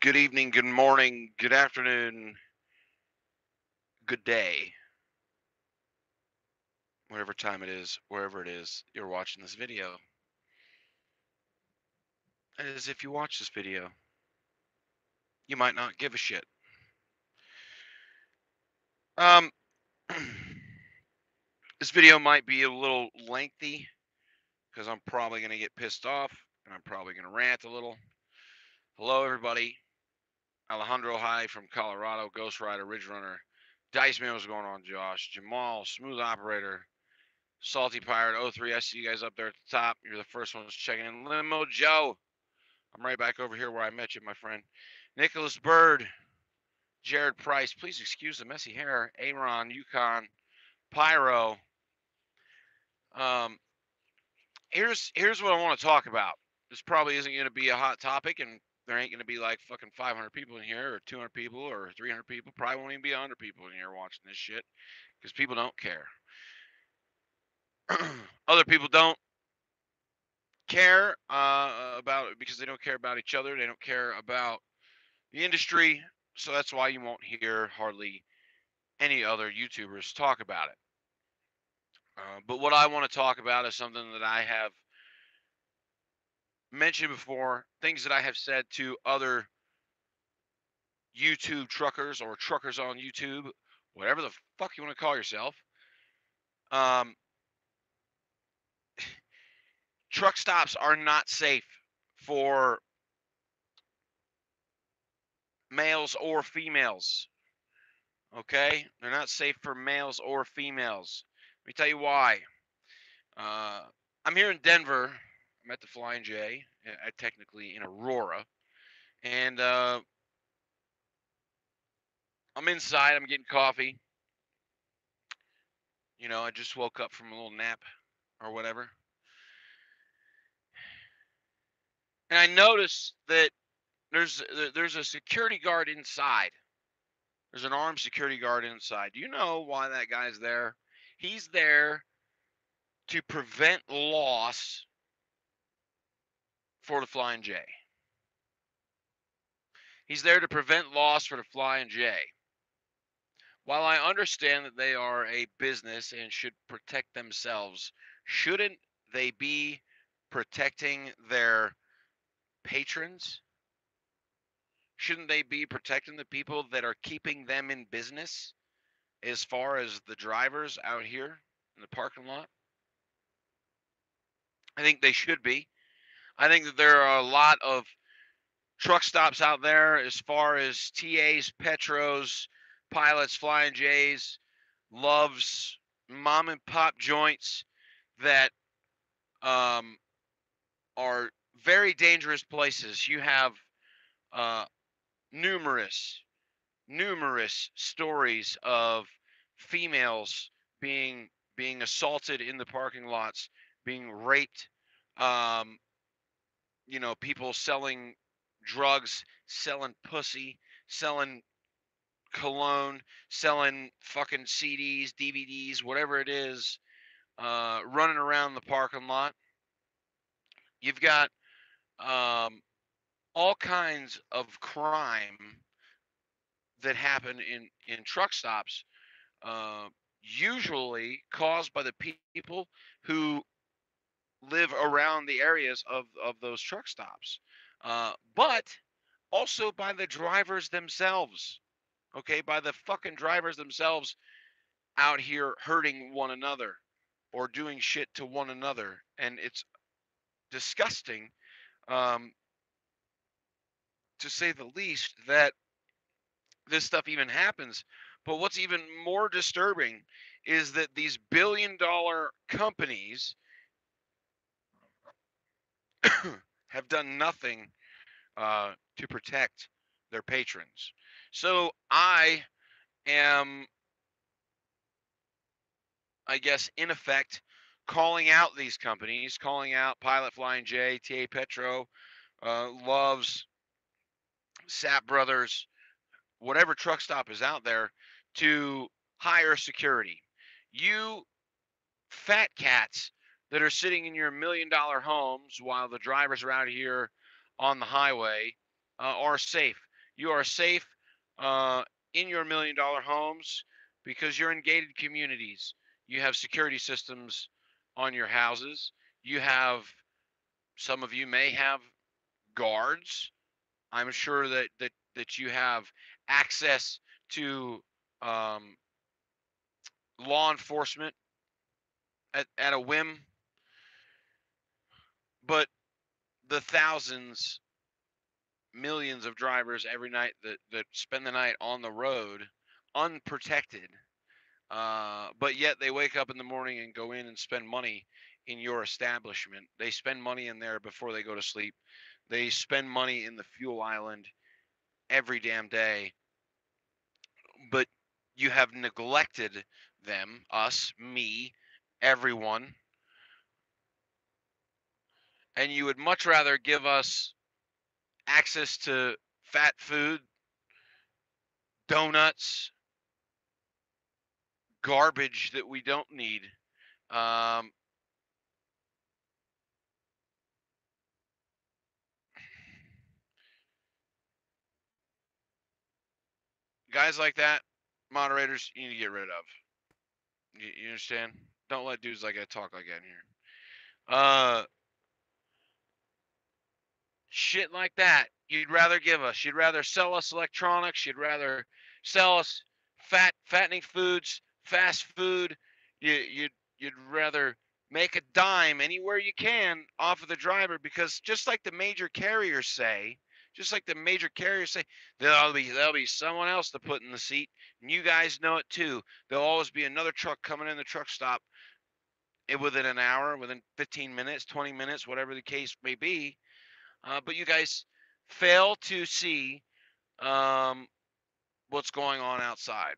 Good evening, good morning, good afternoon, good day, whatever time it is, wherever it is you're watching this video. As if you watch this video, you might not give a shit. Um, this video might be a little lengthy because I'm probably going to get pissed off and I'm probably going to rant a little. Hello, everybody. Alejandro High from Colorado, Ghost Rider, Ridge Runner. Dice Man, what's going on, Josh? Jamal, Smooth Operator, Salty Pirate 03. I see you guys up there at the top. You're the first ones checking in. Limo Joe. I'm right back over here where I met you, my friend. Nicholas Bird. Jared Price. Please excuse the messy hair. Aaron, Yukon, Pyro. Um, here's what I want to talk about. This probably isn't going to be a hot topic, and there ain't going to be like fucking 500 people in here, or 200 people, or 300 people. Probably won't even be 100 people in here watching this shit because people don't care. Other people don't care about it because they don't care about each other. They don't care about the industry. So that's why you won't hear hardly any other YouTubers talk about it. But what I want to talk about is something that I have mentioned before, things that I have said to other YouTube truckers or truckers on YouTube, whatever the fuck you want to call yourself. Um, truck stops are not safe for males or females. Okay? They're not safe for males or females. Let me tell you why. I'm here in Denver. I'm at the Flying J, technically in Aurora. And I'm inside. I'm getting coffee. You know, I just woke up from a little nap or whatever. And I noticed that there's a security guard inside. There's an armed security guard inside. Do you know why that guy's there? He's there to prevent loss for the Flying J. He's there to prevent loss for the Flying J. While I understand that they are a business and should protect themselves, shouldn't they be protecting their patrons? Shouldn't they be protecting the people that are keeping them in business as far as the drivers out here in the parking lot? I think they should be. I think that there are a lot of truck stops out there as far as TAs, Petros, pilots, Flying J's, Loves, mom and pop joints that are very dangerous places. You have uh, numerous stories of females being assaulted in the parking lots, being raped. Um, you know, people selling drugs, selling pussy, selling cologne, selling fucking CDs, DVDs, whatever it is, running around the parking lot. You've got all kinds of crime that happen in truck stops, uh, usually caused by the people who live around the areas of those truck stops, but also by the drivers themselves. Okay, by the fucking drivers themselves out here hurting one another or doing shit to one another, and it's disgusting, um, to say the least, that this stuff even happens. But what's even more disturbing is that these billion-dollar companies have done nothing to protect their patrons. So I am, I guess, in effect, calling out these companies, calling out Pilot Flying J, TA Petro, Loves, Sap Brothers, whatever truck stop is out there, to hire security. You fat cats that are sitting in your $1 million homes while the drivers are out here on the highway are safe. You are safe in your $1 million homes because you're in gated communities. You have security systems on your houses. You have, some of you may have guards. I'm sure that you have access to um, law enforcement at a whim. But the thousands, millions of drivers every night that spend the night on the road unprotected, but yet they wake up in the morning and go in and spend money in your establishment. They spend money in there before they go to sleep. They spend money in the fuel island every damn day. But you have neglected them, us, me, everyone, and you would much rather give us access to fat food, donuts, garbage that we don't need. Um, Guys like that, moderators, you need to get rid of. You understand? Don't let dudes like that talk like that in here. Shit like that, you'd rather give us. You'd rather sell us electronics. You'd rather sell us fattening foods, fast food. You'd rather make a dime anywhere you can off of the driver, because just like the major carriers say, there'll be someone else to put in the seat, and you guys know it too. There'll always be another truck coming in the truck stop within an hour, within 15 minutes, 20 minutes, whatever the case may be. But you guys fail to see um, what's going on outside.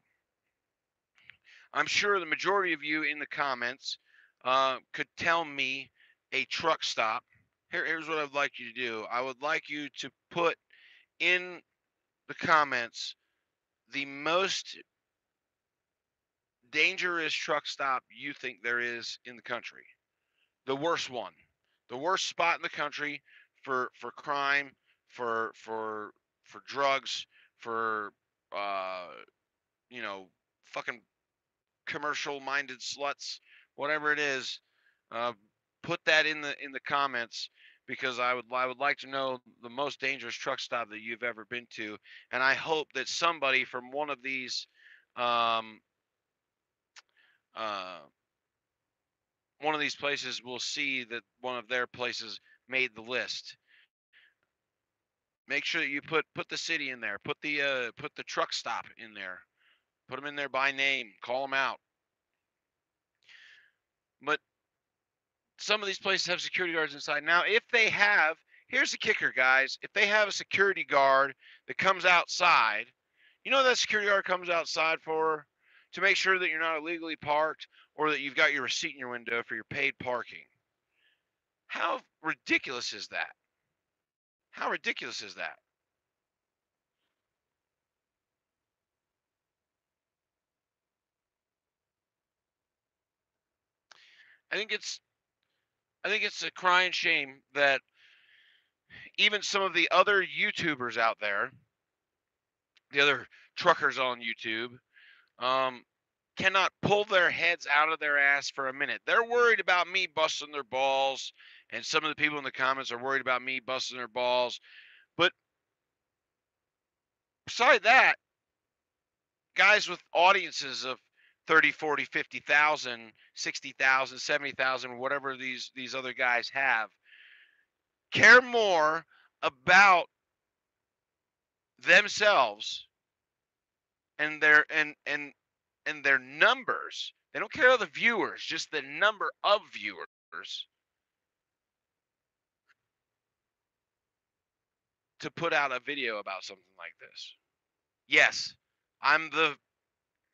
I'm sure the majority of you in the comments could tell me a truck stop. Here's what I'd like you to do. I would like you to put in the comments the most dangerous truck stop you think there is in the country. The worst one, the worst spot in the country for crime, for drugs, for uh, you know, fucking commercial minded sluts, whatever it is. Uh, Put that in the comments, because I would like to know the most dangerous truck stop that you've ever been to, and I hope that somebody from um, uh, one of these places will see that one of their places made the list. Make sure that you put the city in there, put the truck stop in there, put them in there by name, call them out. But some of these places have security guards inside. Now, if they have, here's the kicker, guys. If they have a security guard that comes outside, you know what that security guard comes outside for? To make sure that you're not illegally parked, or that you've got your receipt in your window for your paid parking. How ridiculous is that? How ridiculous is that? I think it's I think it's a crying shame that even some of the other YouTubers out there, the other truckers on YouTube, um, cannot pull their heads out of their ass for a minute. They're worried about me busting their balls, and some of the people in the comments are worried about me busting their balls. But beside that, guys with audiences of 30, 40, 50,000, 60,000, 70,000, whatever these other guys have, care more about themselves and their numbers. They don't care about the viewers, just the number of viewers, to put out a video about something like this. Yes, I'm the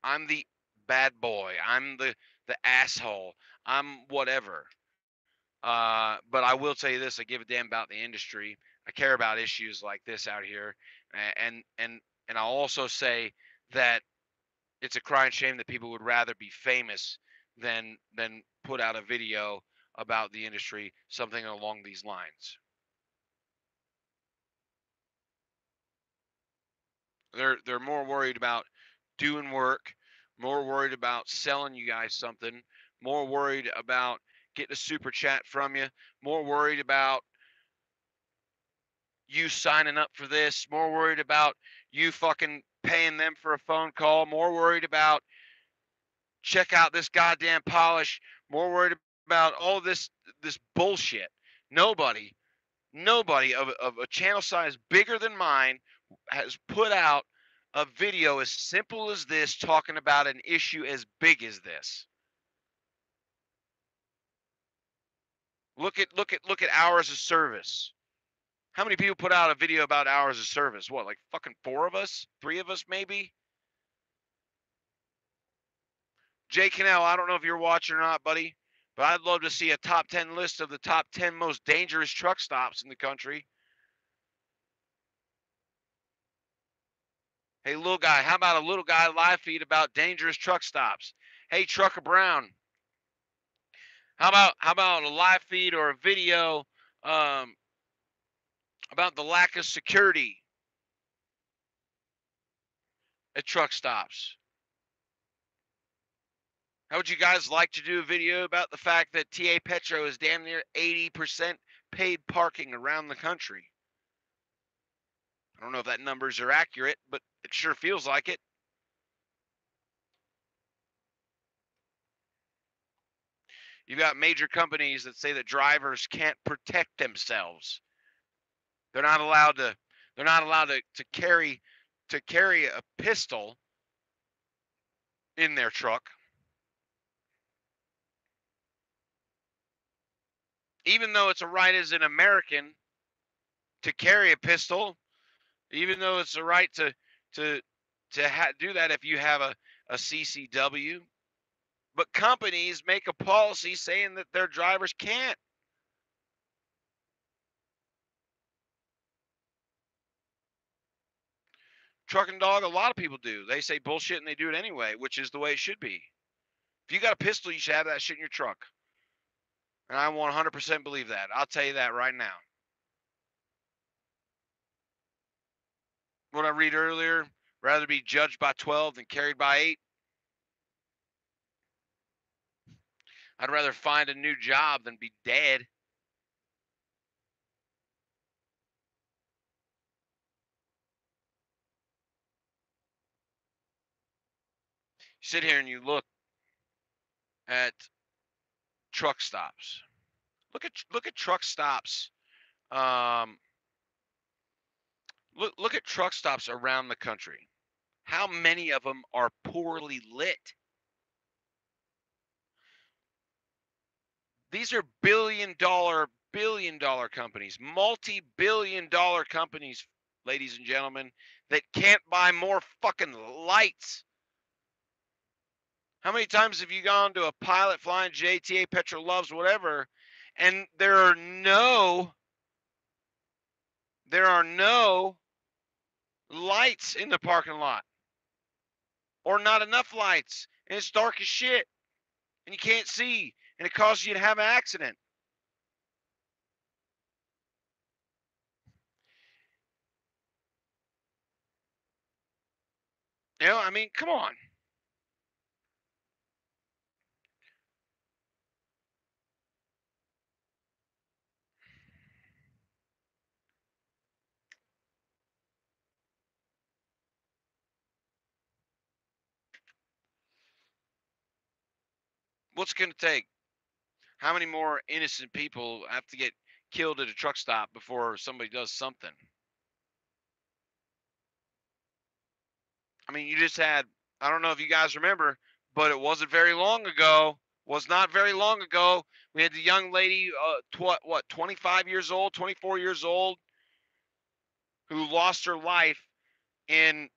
I'm the bad boy. I'm the asshole. I'm whatever. But I will tell you this: I give a damn about the industry. I care about issues like this out here, and I'll also say that it's a crying shame that people would rather be famous than put out a video about the industry, something along these lines. They're more worried about doing work, more worried about selling you guys something, more worried about getting a super chat from you, more worried about you signing up for this, more worried about you fucking paying them for a phone call, more worried about check out this goddamn polish, more worried about all this bullshit. Nobody of a channel size bigger than mine has put out a video as simple as this talking about an issue as big as this. Look at hours of service. How many people put out a video about hours of service? What, like fucking 4 of us? 3 of us maybe? Jay Cannell, I don't know if you're watching or not, buddy, but I'd love to see a top 10 list of the top 10 most dangerous truck stops in the country. Hey, little guy, how about a little guy live feed about dangerous truck stops? Hey, Trucker Brown, how about a live feed or a video um, about the lack of security at truck stops? How would you guys like to do a video about the fact that TA Petro is damn near 80% paid parking around the country? I don't know if that numbers are accurate, but it sure feels like it. You've got major companies that say that drivers can't protect themselves. They're not allowed to carry a pistol in their truck. Even though it's a right as an American to carry a pistol, even though it's a right to do that if you have a CCW, but companies make a policy saying that their drivers can't. Trucking Dog, a lot of people do. They say bullshit and they do it anyway, which is the way it should be. If you got a pistol, you should have that shit in your truck. And I 100% believe that. I'll tell you that right now. What I read earlier, rather be judged by 12 than carried by 8. I'd rather find a new job than be dead. You sit here and you look at truck stops. Look at truck stops. Look at truck stops around the country. How many of them are poorly lit? These are billion dollar companies, multi-billion dollar companies, ladies and gentlemen, that can't buy more fucking lights. How many times have you gone to a Pilot, Flying J, TA Petro Loves, whatever, and there are no lights in the parking lot, or not enough lights, and it's dark as shit, and you can't see, and it causes you to have an accident. You know, I mean, come on. What's it going to take? How many more innocent people have to get killed at a truck stop before somebody does something? I mean, you just had, I don't know if you guys remember, but it wasn't very long ago. Was not very long ago. We had the young lady, 25 years old, 24 years old, who lost her life in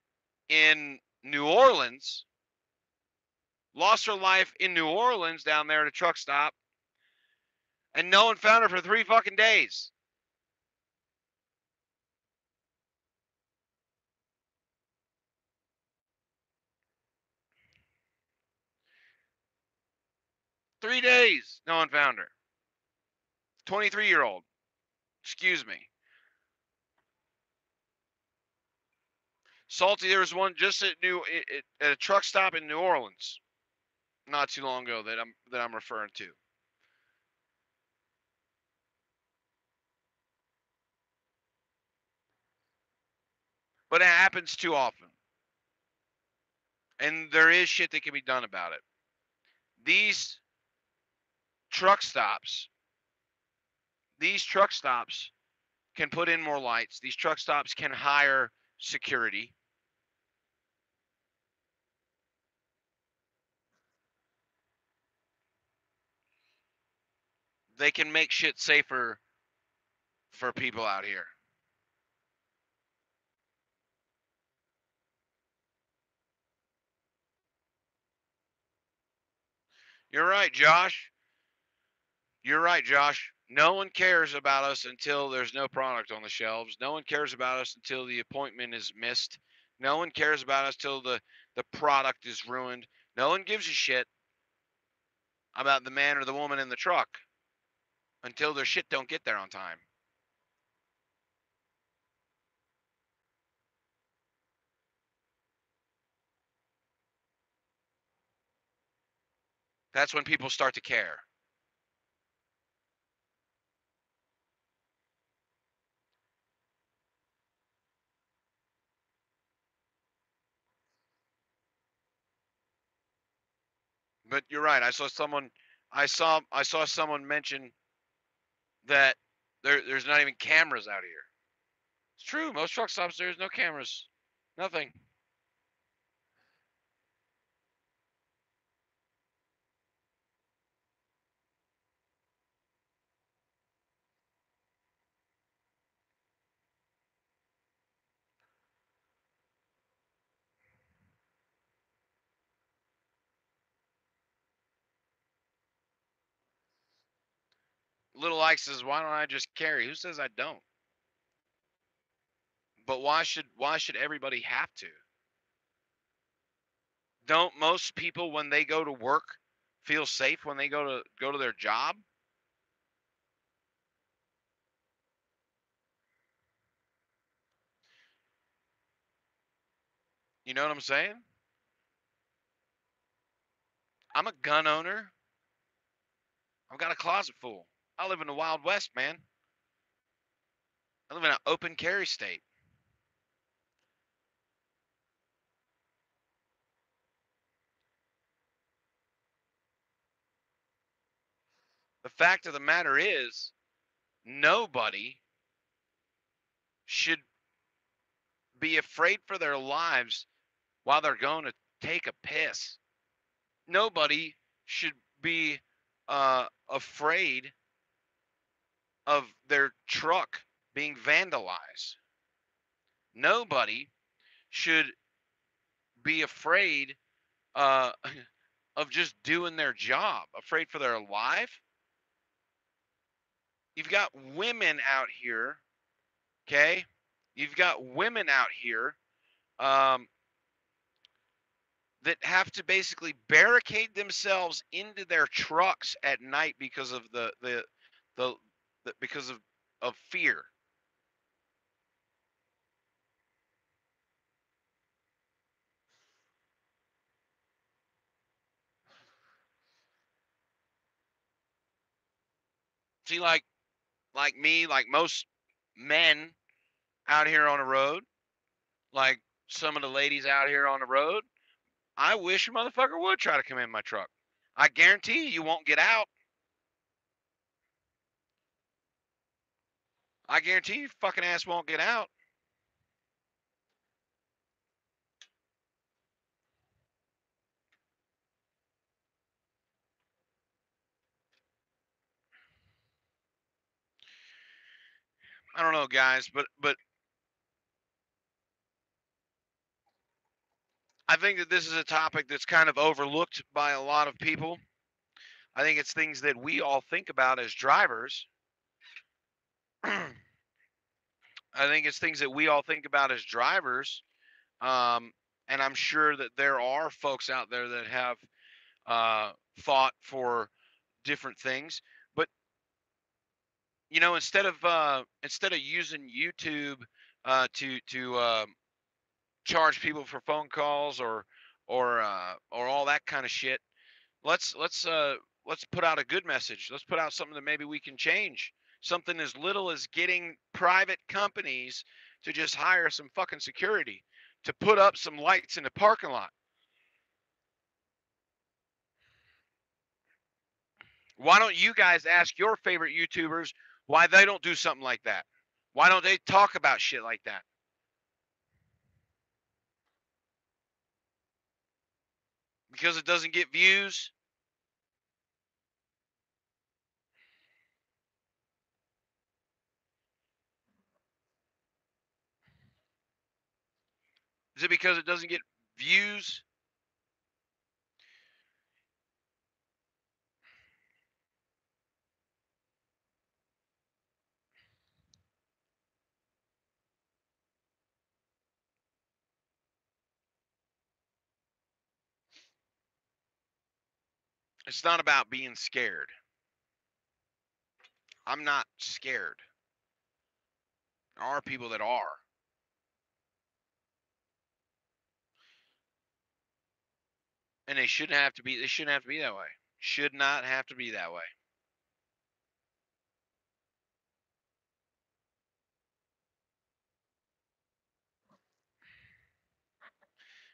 New Orleans. Lost her life in New Orleans down there at a truck stop, and no one found her for 3 fucking days. Three days, no one found her. 23-year-old. Excuse me. Salty, there was one just at at a truck stop in New Orleans not too long ago that I'm referring to. But it happens too often. And there is shit that can be done about it. These truck stops, these truck stops can put in more lights. These truck stops can hire security. They can make shit safer for people out here. You're right, Josh. You're right, Josh. No one cares about us until there's no product on the shelves. No one cares about us until the appointment is missed. No one cares about us till the product is ruined. No one gives a shit about the man or the woman in the truck until their shit don't get there on time. That's when people start to care. But you're right. I saw someone mention that there's not even cameras out here. It's true. Most truck stops there's no cameras. Nothing. Little Ike says, "Why don't I just carry?" Who says I don't? But why should everybody have to? Don't most people when they go to work feel safe when they go to their job? You know what I'm saying? I'm a gun owner. I've got a closet full. I live in the Wild West, man. I live in an open carry state. The fact of the matter is, nobody should be afraid for their lives while they're going to take a piss. Nobody should be afraid of their truck being vandalized. Nobody should be afraid uh, of just doing their job, afraid for their life. You've got women out here, okay? You've got women out here um, that have to basically barricade themselves into their trucks at night because of the because of fear. See, like me, like most men out here on the road, like some of the ladies out here on the road, I wish a motherfucker would try to come in my truck. I guarantee you won't get out. I guarantee you fucking ass won't get out. I don't know, guys, but I think that this is a topic that's kind of overlooked by a lot of people. I think it's things that we all think about as drivers. I think it's things that we all think about as drivers. Um, and I'm sure that there are folks out there that have thought for different things. But instead of using YouTube to charge people for phone calls or all that kind of shit. Let's put out a good message. Let's put out something that maybe we can change. Something as little as getting private companies to just hire some fucking security to put up some lights in the parking lot. Why don't you guys ask your favorite YouTubers why they don't do something like that? Why don't they talk about shit like that? Because it doesn't get views? Is it because it doesn't get views? It's not about being scared. I'm not scared. There are people that are. And they shouldn't have to be that way. Should not have to be that way.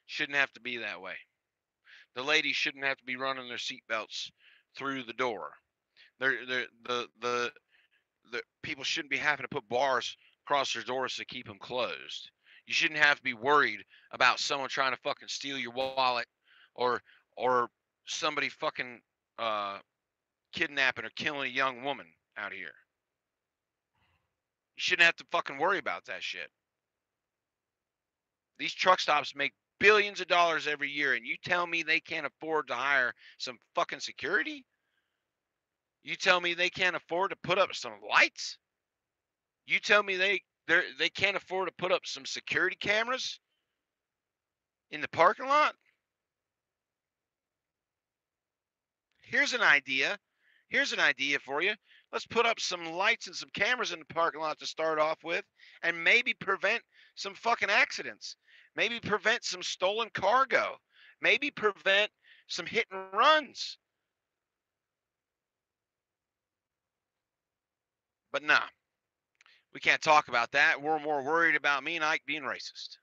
Shouldn't have to be that way. The ladies shouldn't have to be running their seatbelts through the door. The people shouldn't be having to put bars across their doors to keep them closed. You shouldn't have to be worried about someone trying to fucking steal your wallet or or somebody fucking kidnapping or killing a young woman out here. You shouldn't have to fucking worry about that shit. These truck stops make billions of dollars every year, and you tell me they can't afford to hire some fucking security? You tell me they can't afford to put up some lights? You tell me they can't afford to put up some security cameras in the parking lot? Here's an idea. Here's an idea for you. Let's put up some lights and some cameras in the parking lot to start off with and maybe prevent some fucking accidents. Maybe prevent some stolen cargo. Maybe prevent some hit and runs. But nah, we can't talk about that. We're more worried about me and Ike being racist.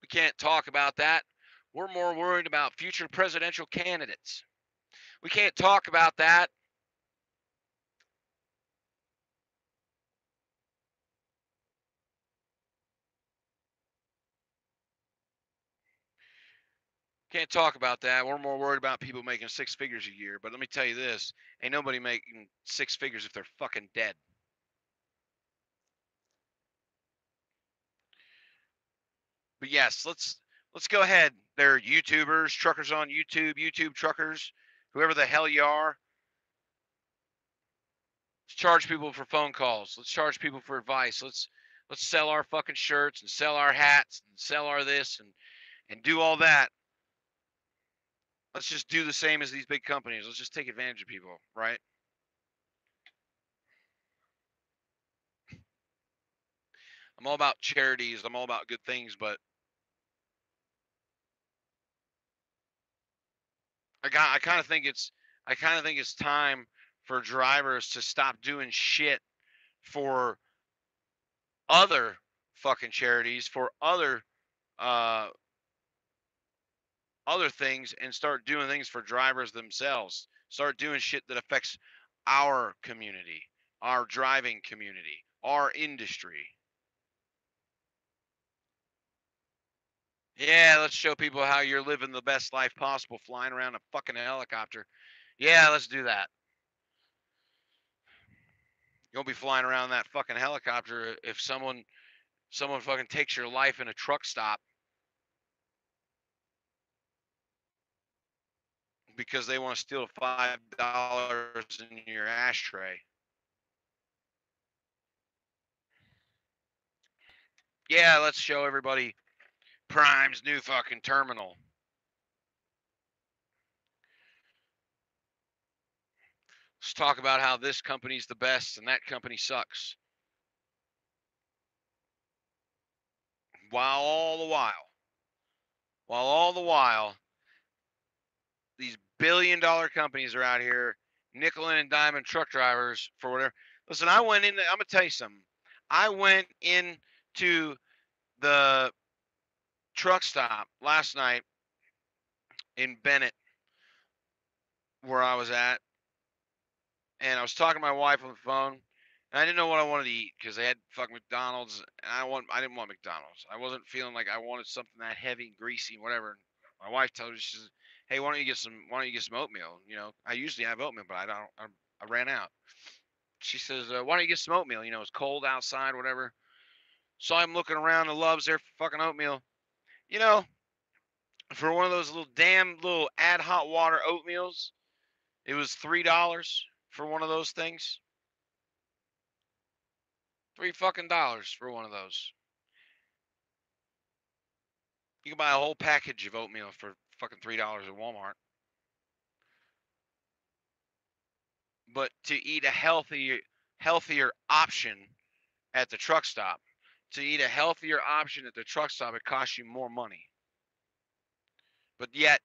We can't talk about that. We're more worried about future presidential candidates. We can't talk about that. Can't talk about that. We're more worried about people making six figures a year. But let me tell you this: ain't nobody making six figures if they're fucking dead. But yes, let's go ahead. They're YouTubers, truckers on YouTube, YouTube truckers, whoever the hell you are. Let's charge people for phone calls. Let's charge people for advice. Let's sell our fucking shirts and sell our hats and sell our this and do all that. Let's just do the same as these big companies. Let's just take advantage of people, right? I'm all about charities. I'm all about good things, but I kind of think it's time for drivers to stop doing shit for other fucking charities, for uh other things, and start doing things for drivers themselves. Start doing shit that affects our community, our driving community, our industry. Yeah, let's show people how you're living the best life possible flying around a fucking helicopter. Yeah, let's do that. You'll be flying around that fucking helicopter if someone fucking takes your life in a truck stop because they want to steal $5 in your ashtray. Yeah, let's show everybody Prime's new fucking terminal. Let's talk about how this company's the best and that company sucks. While all the while, these billion-dollar companies are out here nickel and diamond truck drivers for whatever. Listen, I'm gonna tell you something. I went into the truck stop last night in Bennett, where I was at, and I was talking to my wife on the phone, and I didn't know what I wanted to eat because they had fucking McDonald's, and I didn't want McDonald's. I wasn't feeling like I wanted something that heavy and greasy, whatever. My wife told me, she says, "Hey, why don't you get some oatmeal? You know, I usually have oatmeal, but I ran out." She says, "Why don't you get some oatmeal? You know, it's cold outside, whatever." So I'm looking around the Love's there for fucking oatmeal. You know, for one of those little add hot water oatmeals, it was $3 for one of those things. $3 for one of those. You can buy a whole package of oatmeal for fucking $3 at Walmart. But to eat a healthier option at the truck stop, it costs you more money. But yet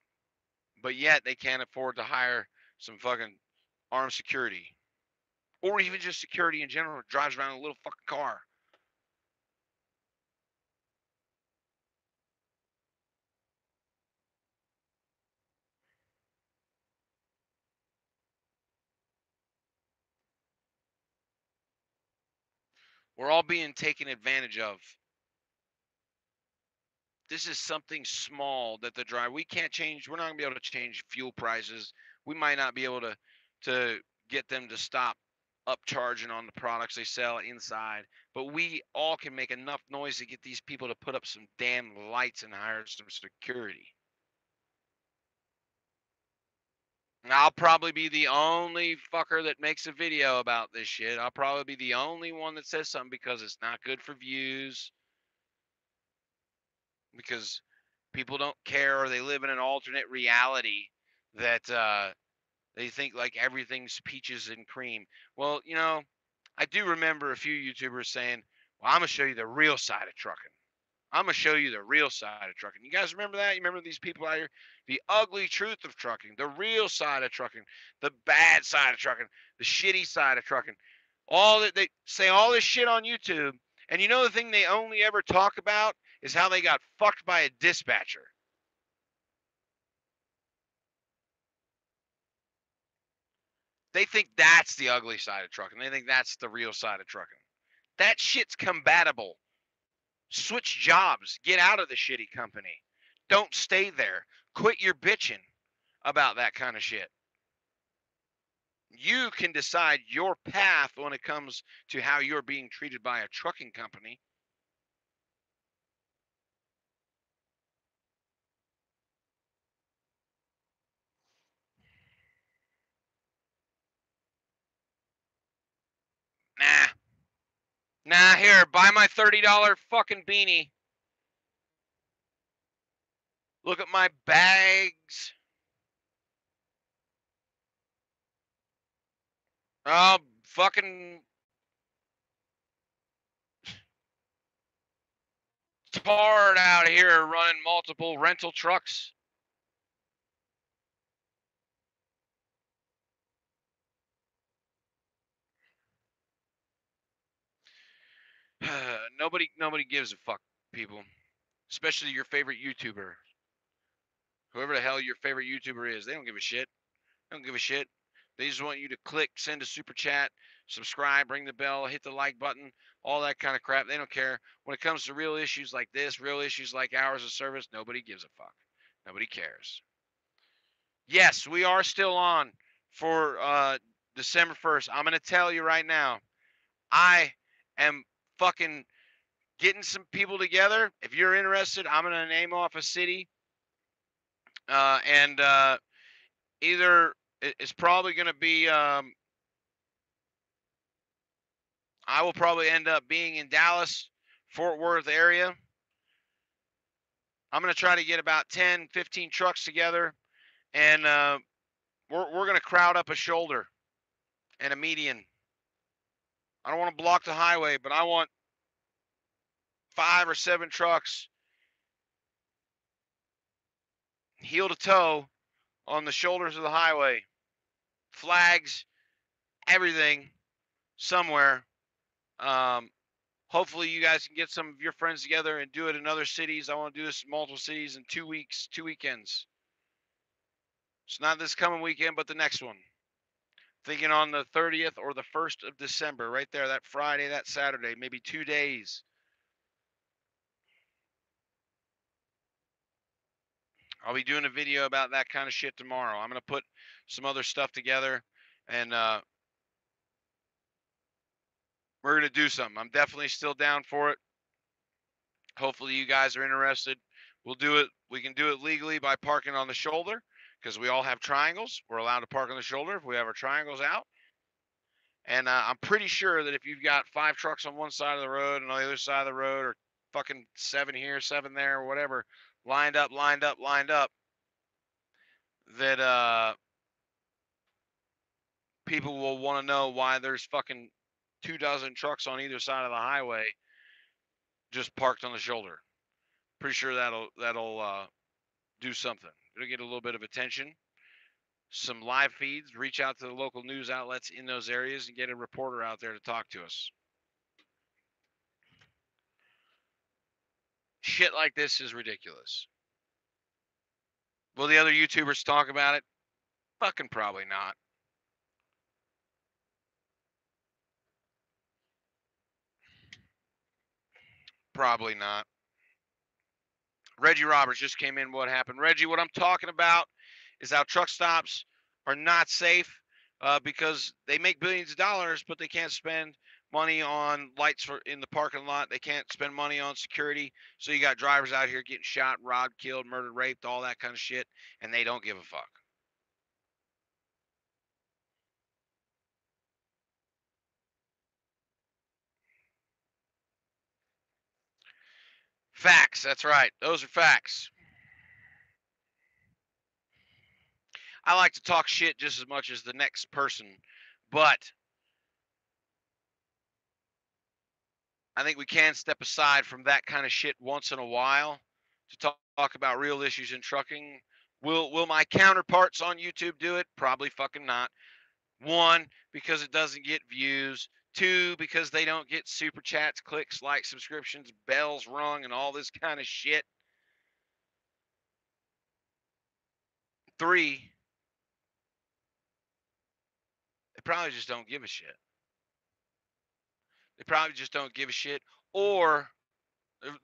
they can't afford to hire some fucking armed security, or even just security in general, drives around in a little fucking car. We're all being taken advantage of. This is something small that the driver, we can't change. We're not gonna be able to change fuel prices. We might not be able to get them to stop upcharging on the products they sell inside, but we all can make enough noise to get these people to put up some damn lights and hire some security. And I'll probably be the only fucker that makes a video about this shit. I'll probably be the only one that says something because it's not good for views, because people don't care, or they live in an alternate reality that they think like everything's peaches and cream. Well, you know, I do remember a few YouTubers saying, "Well, I'm gonna show you the real side of trucking. I'm gonna show you the real side of trucking." You guys remember that? You remember these people out here? The ugly truth of trucking, the real side of trucking, the bad side of trucking, the shitty side of trucking. All that they say, all this shit on YouTube, and you know the thing they only ever talk about is how they got fucked by a dispatcher. They think that's the ugly side of trucking. They think that's the real side of trucking. That shit's combatable. Switch jobs. Get out of the shitty company. Don't stay there. Quit your bitching about that kind of shit. You can decide your path when it comes to how you're being treated by a trucking company. Nah. Nah, here, buy my $30 fucking beanie. Look at my bags. Oh, fucking tard out here running multiple rental trucks. Nobody gives a fuck, people. Especially your favorite YouTuber. Whoever the hell your favorite YouTuber is, they don't give a shit. They don't give a shit. They just want you to click, send a super chat, subscribe, ring the bell, hit the like button, all that kind of crap. They don't care. When it comes to real issues like this, real issues like hours of service, nobody gives a fuck. Nobody cares. Yes, we are still on for December 1st. I'm going to tell you right now, I am fucking getting some people together. If you're interested, I'm going to name off a city. And either it's probably going to be, I will probably end up being in Dallas, Fort Worth area. I'm going to try to get about 10, 15 trucks together, and we're going to crowd up a shoulder and a median. I don't want to block the highway, but I want 5 or 7 trucks, heel to toe, on the shoulders of the highway. Flags, everything, somewhere. Hopefully you guys can get some of your friends together and do it in other cities. I want to do this in multiple cities in 2 weeks, 2 weekends. It's not this coming weekend, but the next one. Thinking on the 30th or the 1st of December, right there, that Friday, that Saturday, maybe 2 days. I'll be doing a video about that kind of shit tomorrow. I'm going to put some other stuff together, and we're going to do something. I'm definitely still down for it. Hopefully you guys are interested. We'll do it. We can do it legally by parking on the shoulder, because we all have triangles. We're allowed to park on the shoulder if we have our triangles out. And I'm pretty sure that if you've got 5 trucks on one side of the road and on the other side of the road, or fucking 7 here, 7 there, or whatever, lined up, that people will want to know why there's fucking 24 trucks on either side of the highway just parked on the shoulder. Pretty sure that'll do something. It'll get a little bit of attention. Some live feeds, reach out to the local news outlets in those areas and get a reporter out there to talk to us. Shit like this is ridiculous. Will the other YouTubers talk about it? Fucking probably not. Probably not. Reggie Roberts just came in. What happened? Reggie, what I'm talking about is how truck stops are not safe because they make billions of dollars, but they can't spend money on lights in the parking lot. They can't spend money on security. So you got drivers out here getting shot, robbed, killed, murdered, raped, all that kind of shit, and they don't give a fuck. Facts. That's right. Those are facts. I like to talk shit just as much as the next person, but I think we can step aside from that kind of shit once in a while to talk about real issues in trucking. Will my counterparts on YouTube do it? Probably fucking not. 1, because it doesn't get views. 2, because they don't get super chats, clicks, likes, subscriptions, bells rung, and all this kind of shit. 3, they probably just don't give a shit. They probably just don't give a shit, or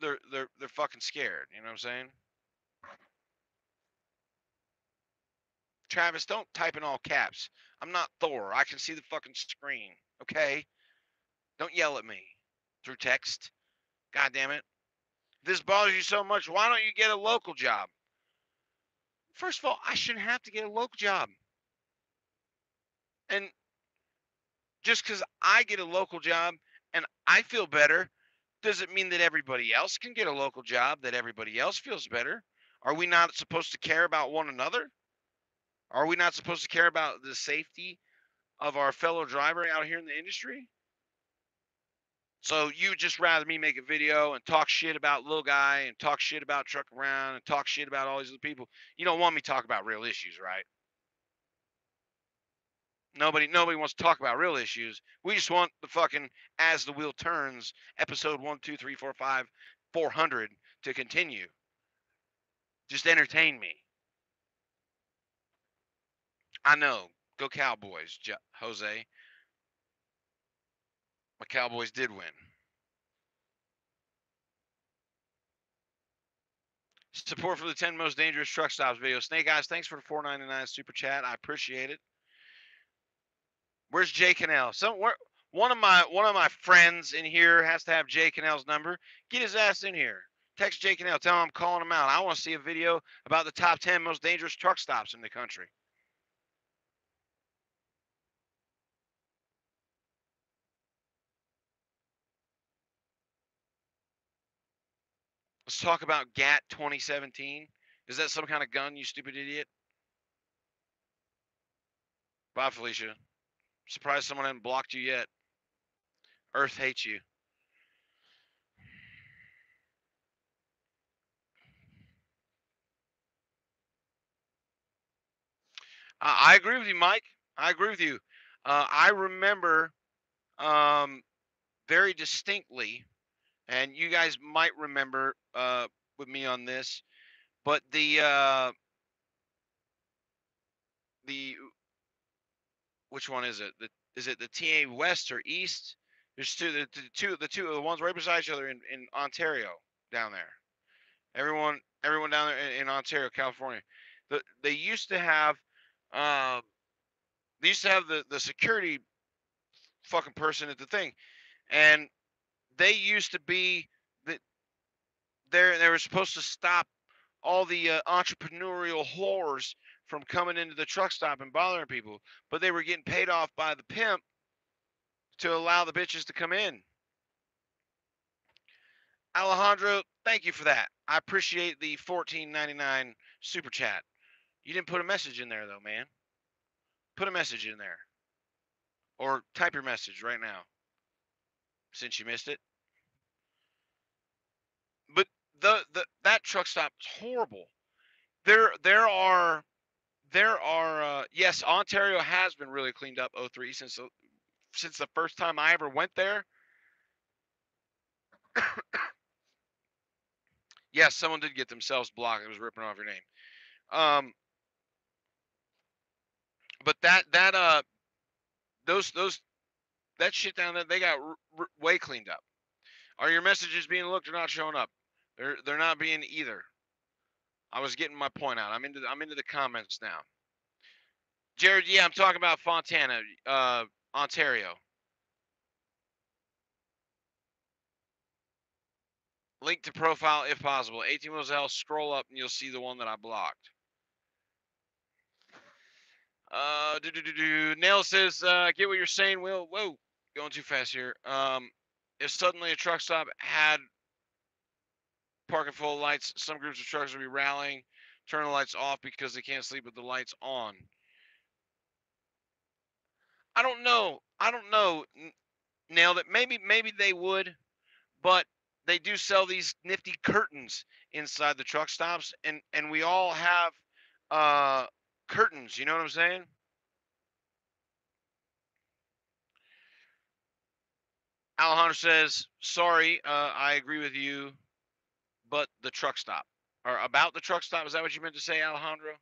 they're fucking scared. You know what I'm saying? Travis, don't type in all caps. I'm not Thor. I can see the fucking screen. Okay? Don't yell at me through text. God damn it. If this bothers you so much, why don't you get a local job? First of all, I shouldn't have to get a local job. And just because I get a local job and I feel better, doesn't mean that everybody else can get a local job, that everybody else feels better. Are we not supposed to care about one another? Are we not supposed to care about the safety of our fellow driver out here in the industry? So you just rather me make a video and talk shit about Lil Guy and talk shit about Truck Around and talk shit about all these other people. You don't want me to talk about real issues, right? Nobody wants to talk about real issues. We just want the fucking As the Wheel Turns episode 1, 2, 3, 4, 5, 400 to continue. Just entertain me. I know. Go Cowboys, Jose. My Cowboys did win. Support for the 10 most dangerous truck stops video. Snake Eyes, thanks for the $4.99 super chat. I appreciate it. Where's Jay Cannell? One of my friends in here has to have Jay Cannell's number. Get his ass in here. Text Jay Cannell. Tell him I'm calling him out. I want to see a video about the top 10 most dangerous truck stops in the country. Let's talk about GAT 2017. Is that some kind of gun, you stupid idiot? Bye, Felicia. Surprised someone hasn't blocked you yet. Earth hates you. I agree with you, Mike. I agree with you. I remember very distinctly, and you guys might remember with me on this, but the which one is it? Is it the TA West or East? There's the two the ones right beside each other in Ontario down there. Everyone down there in Ontario, California. They used to have um they used to have the security fucking person at the thing, and they used to be that they were supposed to stop all the entrepreneurial whores from coming into the truck stop and bothering people, but they were getting paid off by the pimp to allow the bitches to come in. Alejandro, thank you for that. I appreciate the 14.99 super chat. You didn't put a message in there though, man. Put a message in there, or type your message right now since you missed it. But the that truck stop is horrible. There are yes, Ontario has been really cleaned up. '03 since the first time I ever went there. Yes, someone did get themselves blocked. It was ripping off your name. Um, but those that shit down there, they got way cleaned up. Are your messages being looked or not showing up? They're not being either. I was getting my point out. I'm into the comments now. Jared, yeah, I'm talking about Fontana, Ontario. Link to profile if possible. 18 wheels L. Scroll up and you'll see the one that I blocked. Nail says, get what you're saying, Will. Whoa, going too fast here. If suddenly a truck stop had parking full of lights, some groups of trucks would be rallying, turn the lights off because they can't sleep with the lights on. I don't know. I don't know. Nailed it. Maybe they would, but they do sell these nifty curtains inside the truck stops, and we all have curtains. You know what I'm saying? Alejandro says, "Sorry, I agree with you, but the truck stop or about the truck stop. Is that what you meant to say, Alejandro?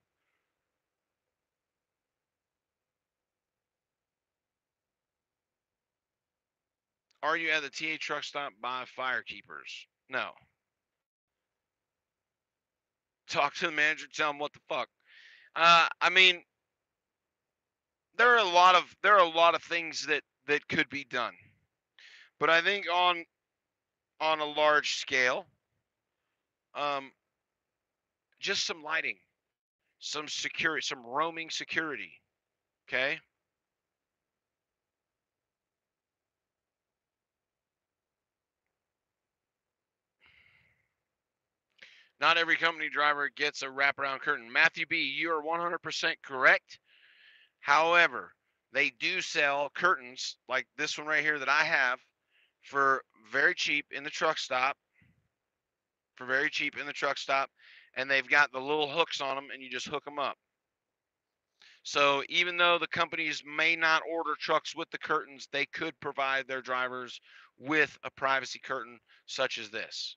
Are you at the TA truck stop by Firekeepers? No. Talk to the manager. Tell him what the fuck. I mean, there are a lot of things that could be done, but I think on a large scale, um, just some lighting, some security, some roaming security. Okay, not every company driver gets a wraparound curtain. Matthew B, you are 100% correct. However, they do sell curtains like this one right here that I have for very cheap in the truck stop. For very cheap in the truck stop, and they've got the little hooks on them, and you just hook them up. So even though the companies may not order trucks with the curtains, they could provide their drivers with a privacy curtain such as this.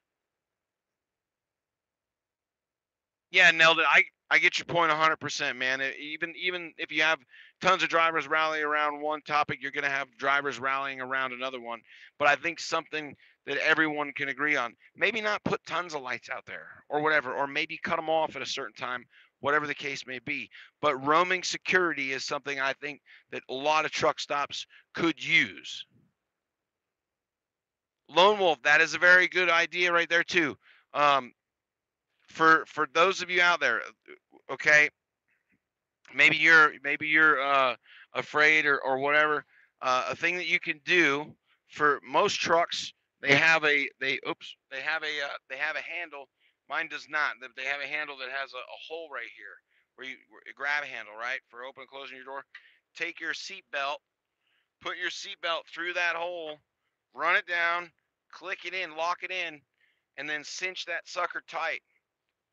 Yeah, nailed it. I get your point 100%, man. Even if you have tons of drivers rallying around one topic, you're going to have drivers rallying around another one. But I think something that everyone can agree on, maybe not put tons of lights out there or whatever, or maybe cut them off at a certain time, whatever the case may be. But roaming security is something I think that a lot of truck stops could use. Lone Wolf, that is a very good idea right there too. Um, for those of you out there, okay, maybe you're afraid or whatever. A thing that you can do for most trucks, they have a handle. Mine does not. They have a handle that has a hole right here where you grab a handle right for open and closing your door. Take your seat belt, put your seat belt through that hole, run it down, click it in, lock it in, and then cinch that sucker tight.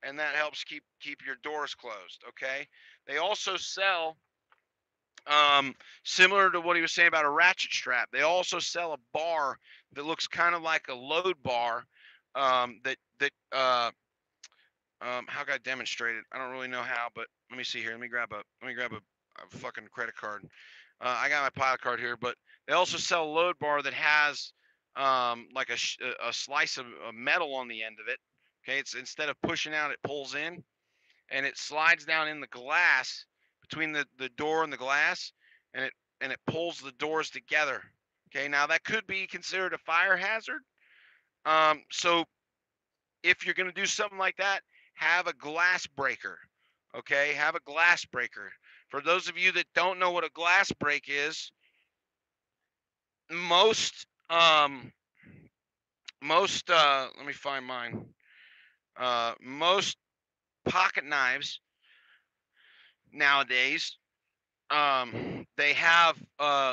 and that helps keep your doors closed. Okay. They also sell, similar to what he was saying about a ratchet strap. They also sell a bar that looks kind of like a load bar. How can I demonstrate it? I don't really know how, but let me see here. Let me grab a fucking credit card. I got my pilot card here, but they also sell a load bar that has like a slice of metal on the end of it. Okay, it's instead of pushing out, it pulls in, and it slides down in the glass between the door and the glass, and it pulls the doors together. Okay, now that could be considered a fire hazard. So if you're going to do something like that, have a glass breaker. Okay, have a glass breaker. For those of you that don't know what a glass break is, most let me find mine. Most pocket knives nowadays, they have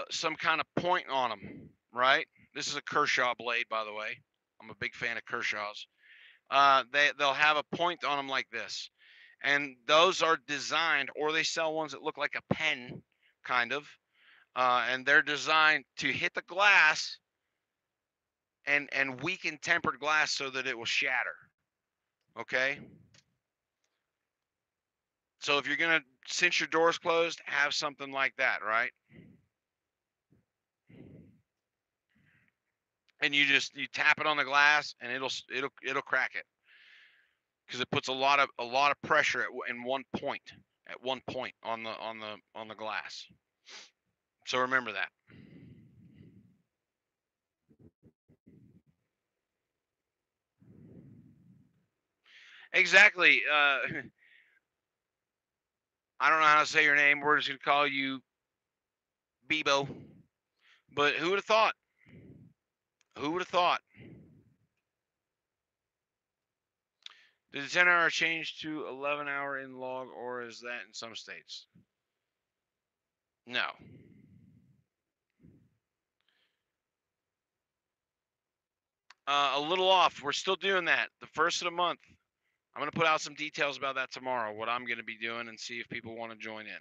some kind of point on them, right? This is a Kershaw blade, by the way. I'm a big fan of Kershaw's. They'll have a point on them like this, and those are designed, or they sell ones that look like a pen, kind of, and they're designed to hit the glass and weaken tempered glass so that it will shatter. Okay. So if you're gonna cinch your doors closed, have something like that, right? And you tap it on the glass, and it'll crack it, because it puts a lot of pressure in one point on the glass. So remember that. Exactly. I don't know how to say your name. We're just gonna call you Bebo. But who would have thought? Who would have thought? Did the 10-hour change to 11-hour in log, or is that in some states? No. A little off. We're still doing that. The first of the month. I'm going to put out some details about that tomorrow, what I'm going to be doing, and see if people want to join in.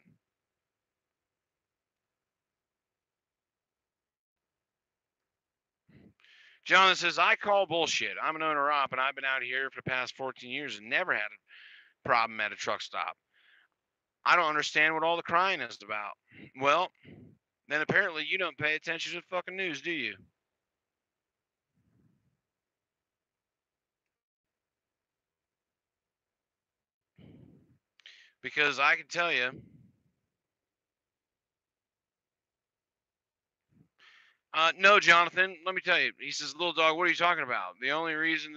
Jonathan says, I call bullshit. I'm an owner op, and I've been out here for the past 14 years and never had a problem at a truck stop. I don't understand what all the crying is about. Well, then apparently you don't pay attention to the fucking news, do you? Because I can tell you, no, Jonathan, let me tell you. He says, Lil Dawg, what are you talking about? The only reason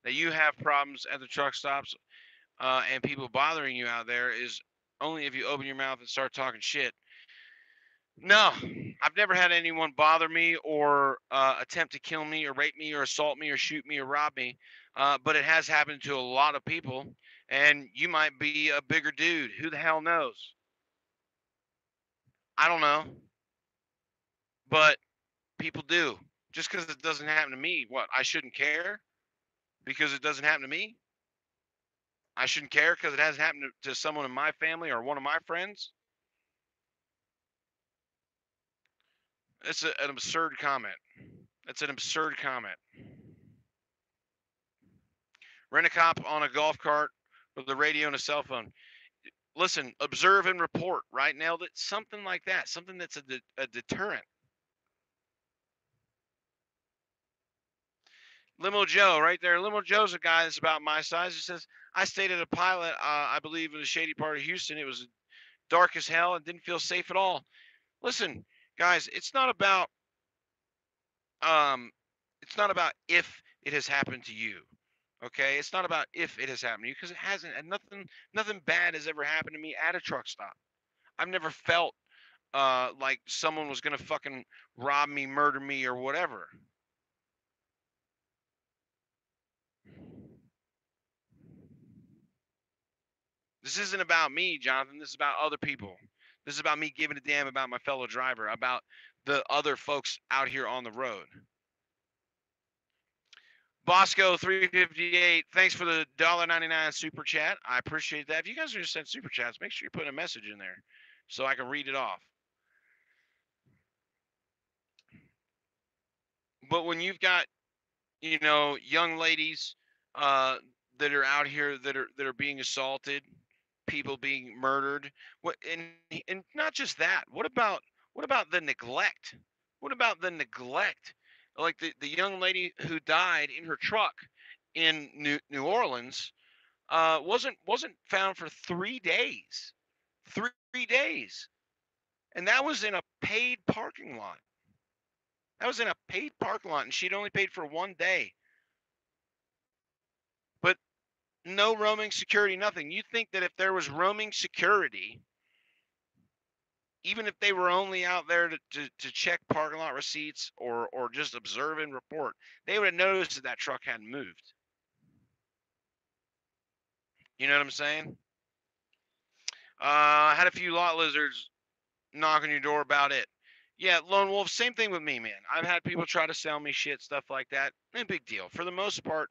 that you have problems at the truck stops and people bothering you out there is only if you open your mouth and start talking shit. No, I've never had anyone bother me or attempt to kill me or rape me or assault me or shoot me or rob me. But it has happened to a lot of people, and you might be a bigger dude. Who the hell knows? I don't know, but people do. Just because it doesn't happen to me, what? I shouldn't care because it doesn't happen to me? I shouldn't care because it hasn't happened to someone in my family or one of my friends? It's an absurd comment. That's an absurd comment. Rent a cop on a golf cart with a radio and a cell phone. Listen, observe and report, right? Nailed it. Something like that. Something that's a deterrent. Limo Joe, right there. Limo Joe's a guy that's about my size. He says, I stayed at a pilot, I believe, in a shady part of Houston. It was dark as hell and didn't feel safe at all. Listen, guys, um, it's not about if it has happened to you. Okay, it's not about if it has happened to you, because it hasn't, and nothing bad has ever happened to me at a truck stop. I've never felt like someone was gonna fucking rob me, murder me, or whatever. This isn't about me, Jonathan. This is about other people. This is about me giving a damn about my fellow driver, about the other folks out here on the road. Bosco 358, thanks for the $1.99 super chat. I appreciate that. If you guys are just send super chats, make sure you put a message in there so I can read it off. But when you've got, young ladies that are out here that are being assaulted, people being murdered, and not just that. What about the neglect? What about the neglect? Like the young lady who died in her truck in New Orleans wasn't found for 3 days. 3 days. And that was in a paid parking lot. That was in a paid parking lot, and she'd only paid for 1 day. But no roaming security, nothing. You think that if there was roaming security, even if they were only out there to check parking lot receipts or just observe and report, they would have noticed that truck hadn't moved. You know what I'm saying? I had a few lot lizards knock on your door about it. Yeah, Lone Wolf, same thing with me, man. I've had people try to sell me shit, stuff like that. No big deal. For the most part,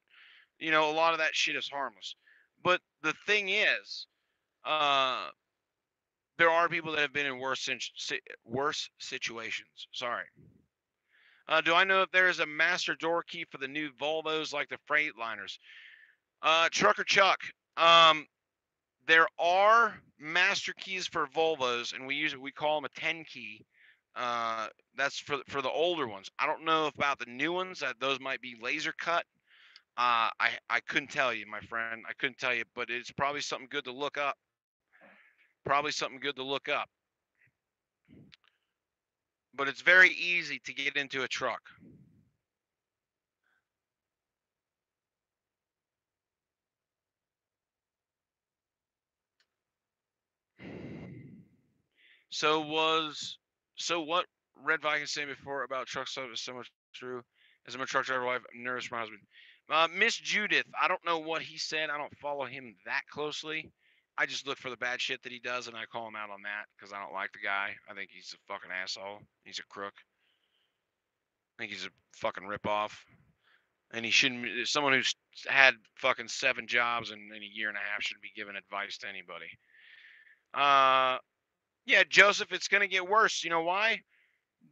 a lot of that shit is harmless. But the thing is, uh, there are people that have been in worse situations. Sorry. Do I know if there is a master door key for the new Volvos like the Freightliners? Trucker Chuck. Um, there are master keys for Volvos, and we call them a 10 key. That's for the older ones. I don't know about the new ones. That those might be laser cut. I couldn't tell you, my friend. I couldn't tell you, but it's probably something good to look up. Probably something good to look up. But it's very easy to get into a truck. So was so what Red Viking saying before about truck stuff is so much true. As I'm a truck driver wife, I'm nervous for my husband. Miss Judith, I don't know what he said. I don't follow him that closely. I just look for the bad shit that he does and I call him out on that because I don't like the guy. I think he's a fucking asshole. He's a crook. I think he's a fucking ripoff. And he shouldn't. Someone who's had fucking 7 jobs in a year and a half shouldn't be giving advice to anybody. Yeah, Joseph, it's gonna get worse. You know why?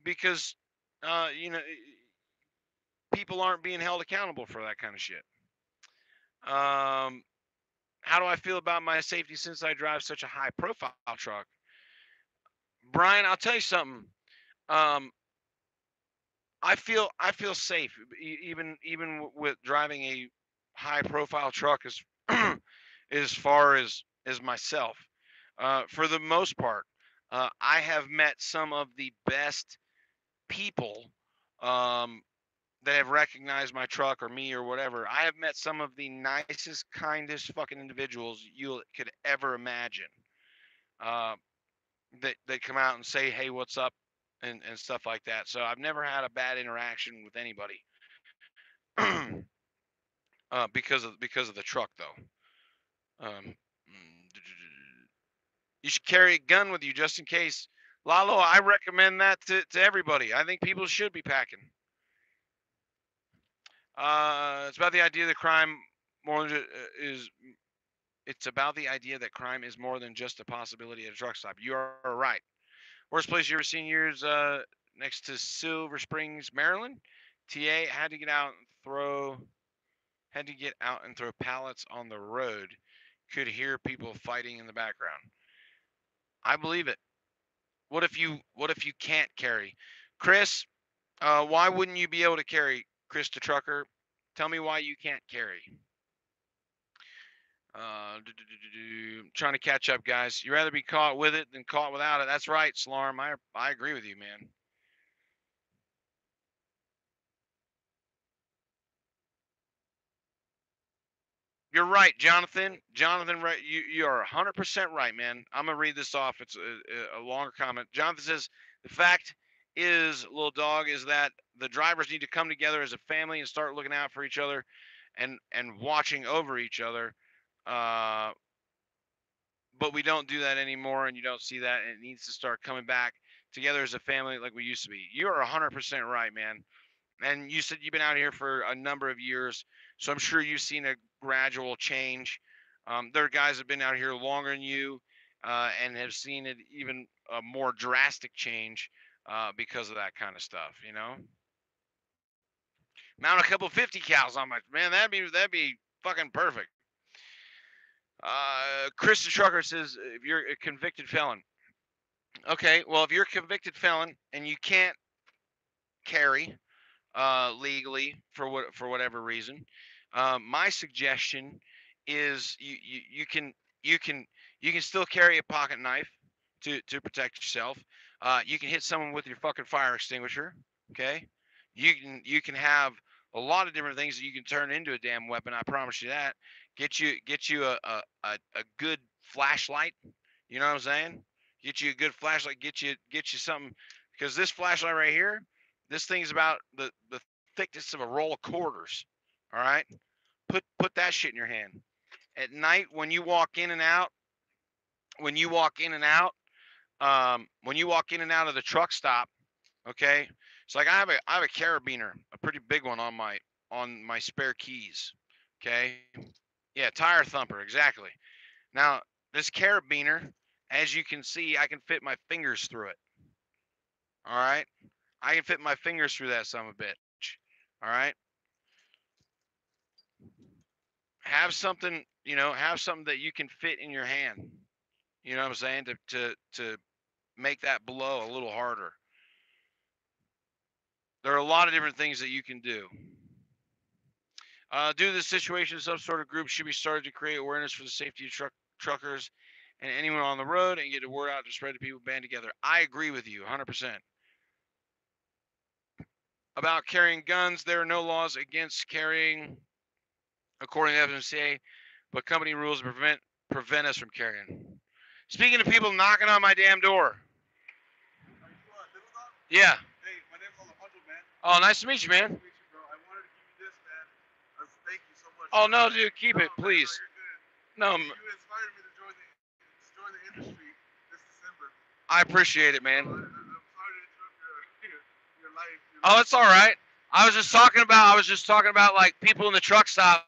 Because uh, you know, people aren't being held accountable for that kind of shit. Um, how do I feel about my safety since I drive such a high profile truck? Brian, I'll tell you something. Um, I feel safe even with driving a high profile truck as as far as myself. For the most part, I have met some of the best people um, that have recognized my truck or me or whatever. I have met some of the nicest, kindest fucking individuals you could ever imagine. Uh, that come out and say, "Hey, what's up?" and stuff like that. So I've never had a bad interaction with anybody because of the truck though. Um, you should carry a gun with you just in case. Lalo, I recommend that to everybody. I think people should be packing. It's about the idea that crime more than is. It's about the idea that crime is more than just a possibility at a truck stop. You are right. Worst place you ever seen yours? Next to Silver Springs, Maryland. TA had to get out and throw pallets on the road. Could hear people fighting in the background. I believe it. What if you can't carry? Chris, why wouldn't you be able to carry? Chris the trucker, tell me why you can't carry. I'm trying to catch up, guys. You'd rather be caught with it than caught without it. That's right, Slarm. I agree with you, man. You're right, Jonathan. Jonathan, right? You are 100% right, man. I'm gonna read this off. It's a longer comment. Jonathan says the fact is, Lil Dawg, is that the drivers need to come together as a family and start looking out for each other, and watching over each other. Uh, but we don't do that anymore, and you don't see that. And it needs to start coming back together as a family like we used to be. You are 100% right, man. And you said you've been out here for a number of years, so I'm sure you've seen a gradual change. There are guys that have been out here longer than you and have seen it even a more drastic change because of that kind of stuff, you know? Mount a couple 50 cows on my man. That'd be fucking perfect. Chris the Trucker says if you're a convicted felon. Okay, well if you're a convicted felon and you can't carry legally for whatever reason, my suggestion is you can you can still carry a pocket knife to protect yourself. You can hit someone with your fucking fire extinguisher. Okay, you can have a lot of different things that you can turn into a damn weapon. I promise you that. Get you a good flashlight. You know what I'm saying? Get you a good flashlight. Get you something because this flashlight right here, this thing's about the thickness of a roll of quarters. All right, put that shit in your hand at night when you walk in and out. When you walk in and out, when you walk in and out of the truck stop. Okay, it's like I have a carabiner, a pretty big one on my spare keys. Okay, yeah, tire thumper, exactly. Now this carabiner, as you can see, I can fit my fingers through it. All right, I can fit my fingers through that son of a bitch. All right, have something, have something that you can fit in your hand. You know what I'm saying? To make that blow a little harder. There are a lot of different things that you can do. Due to the situation, some sort of group should be started to create awareness for the safety of truckers and anyone on the road and get the word out to spread to people band together. I agree with you 100%. About carrying guns, there are no laws against carrying, according to the FMCA, but company rules prevent us from carrying. Speaking of people knocking on my damn door. Yeah. Hey, my name's Alejandro, man. Oh, nice to meet you, man. Nice to meet you, bro. I wanted to give you this, man. Thank you so much. Oh, no, dude, keep it, man, please. no, No, you inspired me to join the industry this December. I appreciate it, man. I'm sorry to interrupt your life. Oh, it's all right. I was just talking about like people in the truck stop,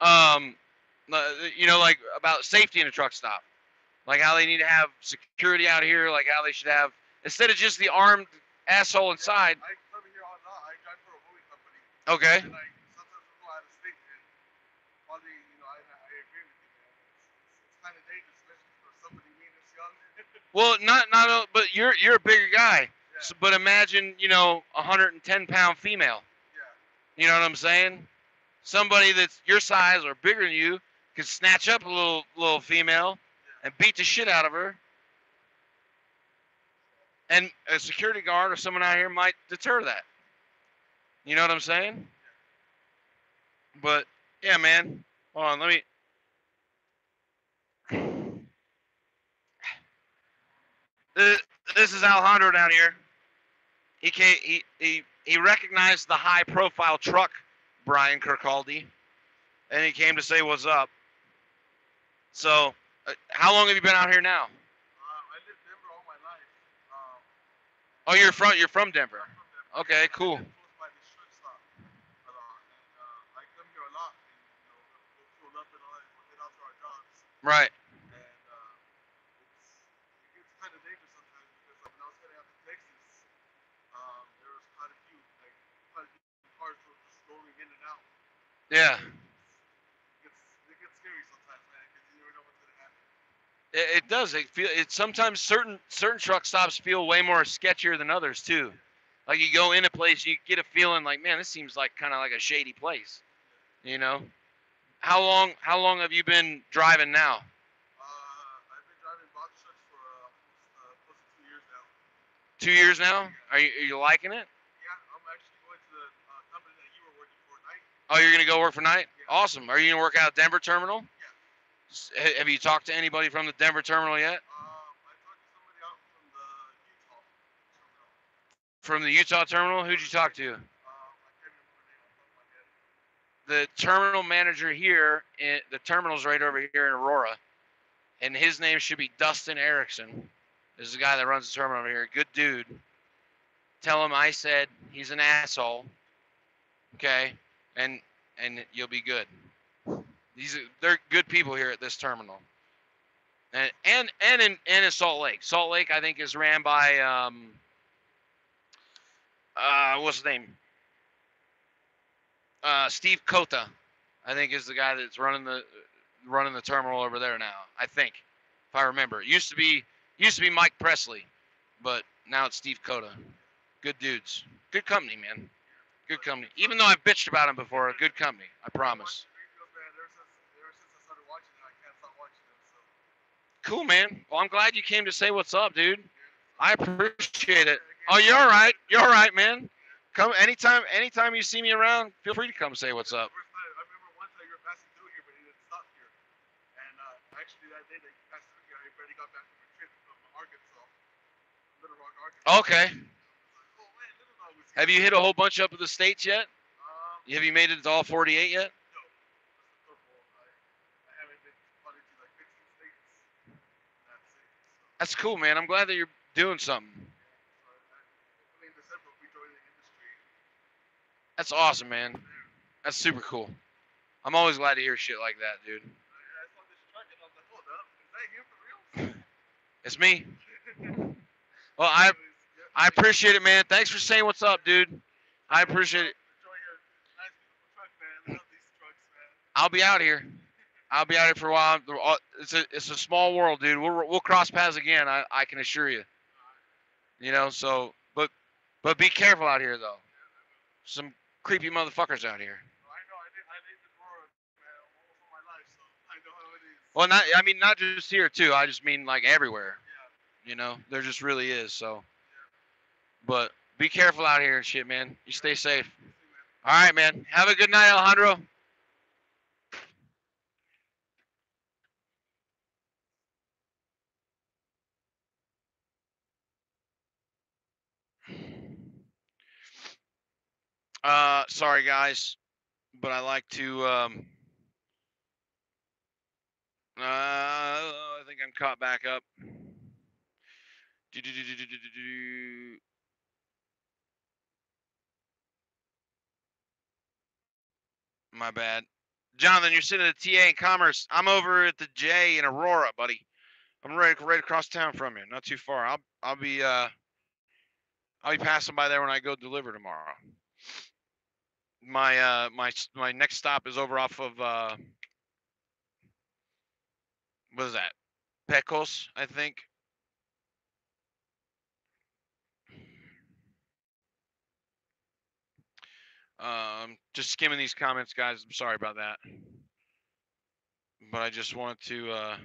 um, like about safety in a truck stop, like how they need to have security out here, like how they should have instead of just the armed asshole inside. I come here all night. I drive for a movie company. Okay. And sometimes we go out of state, and probably, I agree with you, man. It's kind of dangerous, especially for somebody me this young. Well, but you're a bigger guy. Yeah. So, but imagine, 110-pound female. Yeah. You know what I'm saying? Somebody that's your size or bigger than you could snatch up a little female and beat the shit out of her. And a security guard or someone out here might deter that. You know what I'm saying? But yeah, man. Hold on, let me. This is Alejandro down here. He recognized the high-profile truck, Brian Kirkcaldy, and he came to say what's up. So, how long have you been out here now? I lived in Denver all my life. Oh, you're from Denver. I'm from Denver. Okay, cool. I live close by this truck stop a lot, and I come here a lot, and go fuel up and all that, and head out to our jobs. Right. And it gets kind of dangerous sometimes because when I was heading out to Texas, there was quite a few cars were just rolling in and out. Yeah. It gets scary sometimes, man, because you never know what's gonna happen. It does. Sometimes certain truck stops feel way more sketchier than others too. Like you go in a place, you get a feeling like, man, this seems like kind of like a shady place. You know. How long have you been driving now? I've been driving box trucks for close to 2 years now. 2 years now? Are you liking it? Yeah, I'm actually going to the company that you were working for tonight. Oh, you're gonna go work for night? Yeah. Awesome. Are you gonna work out at Denver terminal? Yeah. Have you talked to anybody from the Denver terminal yet? I talked to somebody out from the Utah terminal. From the Utah terminal? Who'd you talk to? I can't remember her name off the top of my head. The terminal manager here, the terminal's right over here in Aurora, and his name should be Dustin Erickson. This is the guy that runs the terminal over here. Good dude. Tell him I said he's an asshole. Okay, and you'll be good. They're good people here at this terminal. And in Salt Lake. Salt Lake, I think, is ran by what's his name? Steve Cota, I think, is the guy that's running the terminal over there now. I think, if I remember, it used to be Mike Presley, but now it's Steve Cota. Good dudes, good company, man. Good company. Even though I've bitched about him before, good company. I promise. Cool, man. Well, I'm glad you came to say what's up, dude. I appreciate it. Oh, you're all right. You're all right, man. Come anytime. Anytime you see me around, feel free to come say what's up. I remember one time you were passing through here, but you didn't stop here. And actually, that day that you passed through here, I already got back from a trip from Arkansas, Little Rock, Arkansas. Okay. Like, oh man, Little Dawg was here. Have you hit a whole bunch up of the states yet? Have you made it to all 48 yet? No, just a couple. I haven't been probably to like 15 states. That's it. So, That's cool, man. I'm glad that you're doing something. so hopefully in December we join the industry. That's awesome, man. That's super cool. I'm always glad to hear shit like that, dude. I saw this truck and I was like, hold up, is that him for real? It's me. Well, I appreciate it, man. Thanks for saying what's up, dude. I appreciate it. Enjoy your nice, beautiful truck, man. Love these trucks, man. I'll be out here. I'll be out here for a while. It's a small world, dude. We'll cross paths again. I can assure you. You know. So, but be careful out here, though. Some creepy motherfuckers out here. Well, I know. I lived in Aurora, man, almost all my life, so I know how it is. Well, not just here too. I just mean like everywhere. Yeah. You know, there just really is. So, but be careful out here and shit, man. You stay safe. All right, man. Have a good night, Alejandro. Sorry guys, but I like to. I think I'm caught back up. My bad. Jonathan, you're sitting at the TA in Commerce. I'm over at the J in Aurora, buddy. I'm right across town from you, not too far. I'll be passing by there when I go deliver tomorrow. My next stop is over off of what is that? Pecos, I think. Just skimming these comments, guys. I'm sorry about that, but I just wanted to.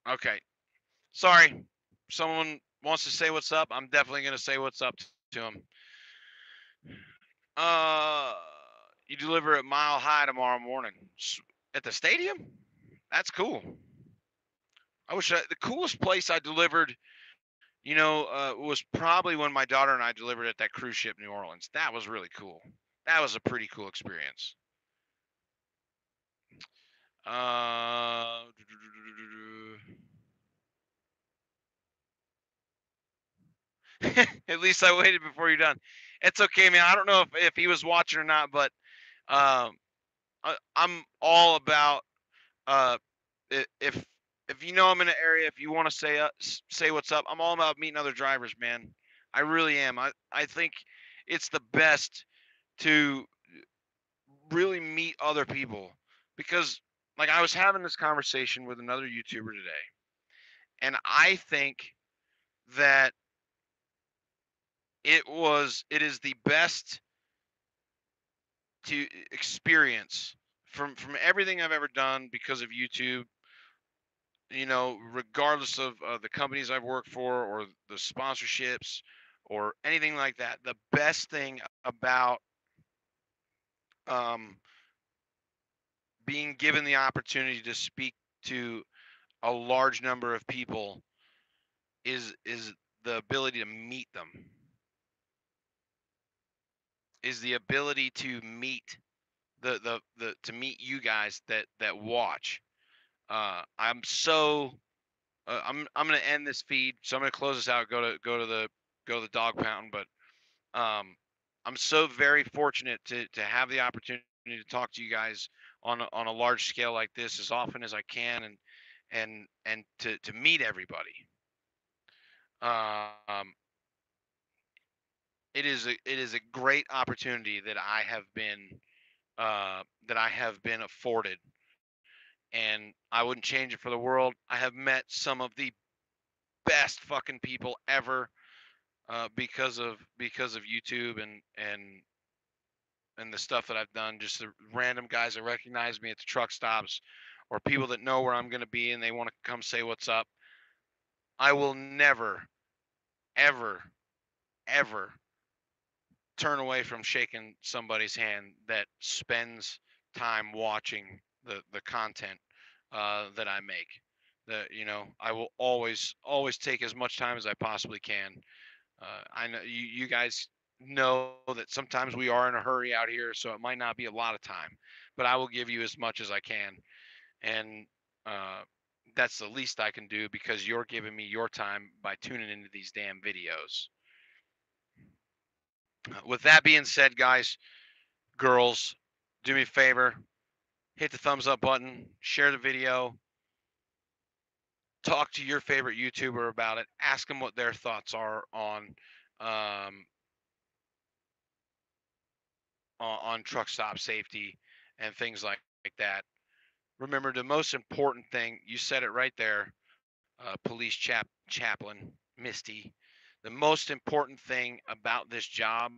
Okay, sorry. Someone wants to say what's up. I'm definitely gonna say what's up to him. Uh, you deliver at Mile High tomorrow morning at the stadium. That's cool. The coolest place I delivered, was probably when my daughter and I delivered at that cruise ship New Orleans. That was really cool. That was a pretty cool experience. Uh, at least I waited before you're done. It's okay, man. I don't know if he was watching or not, but um, I'm all about uh, if you know I'm in an area, if you want to say what's up, I'm all about meeting other drivers, man. I really am. I think it's the best to really meet other people because like I was having this conversation with another YouTuber today, and I think that it is the best to experience from everything I've ever done because of YouTube. Regardless of the companies I've worked for or the sponsorships or anything like that, the best thing about um, being given the opportunity to speak to a large number of people is the ability to meet them, is the ability to meet the to meet you guys that watch. I'm so I'm gonna end this feed, so I'm gonna close this out. Go to the dog pound, but I'm so very fortunate to have the opportunity to talk to you guys on a large scale like this as often as I can, and to meet everybody. Um, it is a great opportunity that I have been afforded, and I wouldn't change it for the world. I have met some of the best fucking people ever because of YouTube and the stuff that I've done. Just the random guys that recognize me at the truck stops, or people that know where I'm going to be and they want to come say what's up. I will never, ever, ever turn away from shaking somebody's hand that spends time watching the content that I make. I will always take as much time as I possibly can. I know you guys know that sometimes we are in a hurry out here, so it might not be a lot of time, but I will give you as much as I can, and uh, that's the least I can do because you're giving me your time by tuning into these damn videos. With that being said, guys, girls, do me a favor, hit the thumbs up button, share the video, talk to your favorite YouTuber about it, ask them what their thoughts are um, on truck stop safety and things like that. Remember, the most important thing, you said it right there, chaplain Misty. The most important thing about this job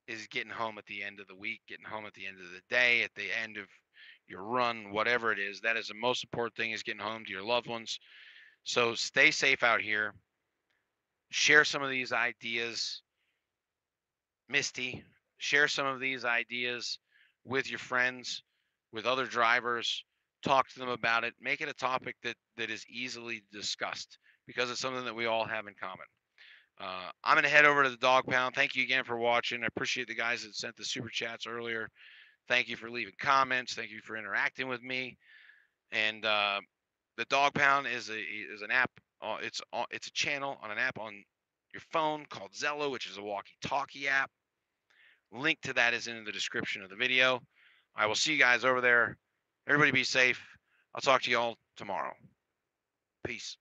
is getting home at the end of the week, getting home at the end of the day, at the end of your run, whatever it is. That is the most important thing, is getting home to your loved ones. So stay safe out here. Share some of these ideas, Misty. Share some of these ideas with your friends, with other drivers. Talk to them about it. Make it a topic that is easily discussed because it's something that we all have in common. I'm going to head over to the dog pound. Thank you again for watching. I appreciate the guys that sent the super chats earlier. Thank you for leaving comments. Thank you for interacting with me. And the dog pound is an app. It's a channel on an app on your phone called Zello, which is a walkie-talkie app. Link to that is in the description of the video. I will see you guys over there. Everybody be safe. I'll talk to y'all tomorrow. Peace.